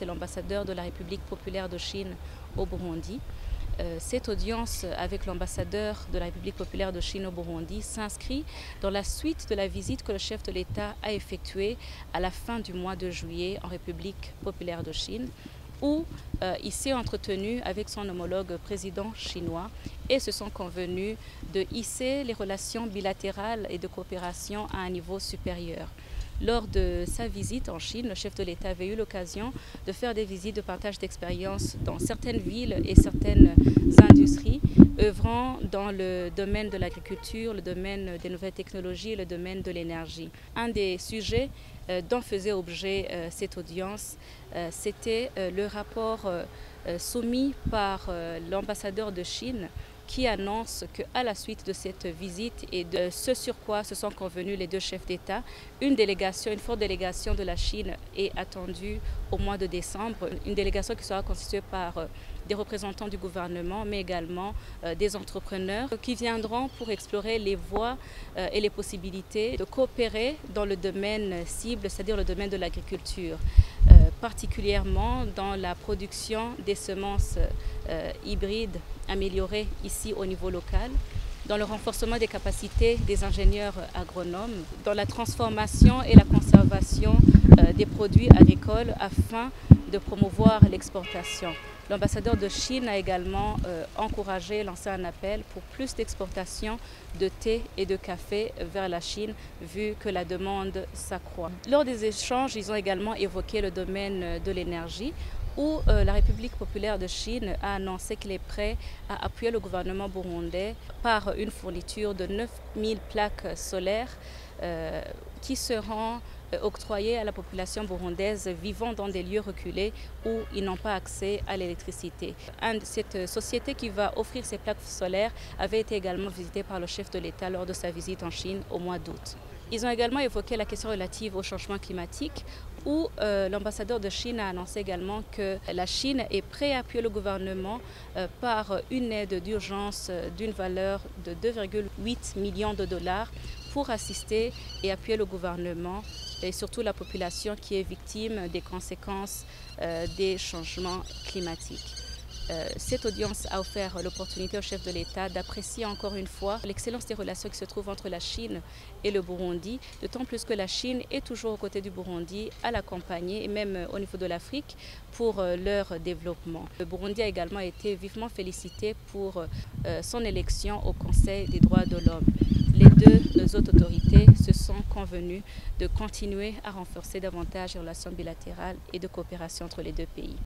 C'est l'ambassadeur de la République populaire de Chine au Burundi. Cette audience avec l'ambassadeur de la République populaire de Chine au Burundi s'inscrit dans la suite de la visite que le chef de l'État a effectuée à la fin du mois de juillet en République populaire de Chine, où il s'est entretenu avec son homologue président chinois et se sont convenus de hisser les relations bilatérales et de coopération à un niveau supérieur. Lors de sa visite en Chine, le chef de l'État avait eu l'occasion de faire des visites de partage d'expérience dans certaines villes et certaines industries œuvrant dans le domaine de l'agriculture, le domaine des nouvelles technologies et le domaine de l'énergie. Un des sujets dont faisait objet cette audience, c'était le rapport soumis par l'ambassadeur de Chine qui annonce qu'à la suite de cette visite et de ce sur quoi se sont convenus les deux chefs d'État, une forte délégation de la Chine est attendue au mois de décembre. Une délégation qui sera constituée par des représentants du gouvernement, mais également des entrepreneurs qui viendront pour explorer les voies et les possibilités de coopérer dans le domaine cible, c'est-à-dire le domaine de l'agriculture, particulièrement dans la production des semences hybrides améliorées ici au niveau local, dans le renforcement des capacités des ingénieurs agronomes, dans la transformation et la conservation des produits agricoles afin de promouvoir l'exportation. L'ambassadeur de Chine a également encouragé, lancé un appel pour plus d'exportation de thé et de café vers la Chine, vu que la demande s'accroît. Lors des échanges, ils ont également évoqué le domaine de l'énergie, où la République populaire de Chine a annoncé qu'il est prêt à appuyer le gouvernement burundais par une fourniture de 9000 plaques solaires qui seront octroyées à la population burundaise vivant dans des lieux reculés où ils n'ont pas accès à l'électricité. Cette société qui va offrir ces plaques solaires avait été également visitée par le chef de l'État lors de sa visite en Chine au mois d'août. Ils ont également évoqué la question relative au changement climatique, où l'ambassadeur de Chine a annoncé également que la Chine est prête à appuyer le gouvernement par une aide d'urgence d'une valeur de 2,8 millions de dollars pour assister et appuyer le gouvernement et surtout la population qui est victime des conséquences des changements climatiques. Cette audience a offert l'opportunité au chef de l'État d'apprécier encore une fois l'excellence des relations qui se trouvent entre la Chine et le Burundi, d'autant plus que la Chine est toujours aux côtés du Burundi, à l'accompagner, et même au niveau de l'Afrique, pour leur développement. Le Burundi a également été vivement félicité pour son élection au Conseil des droits de l'homme. Les deux autres autorités se sont convenues de continuer à renforcer davantage les relations bilatérales et de coopération entre les deux pays.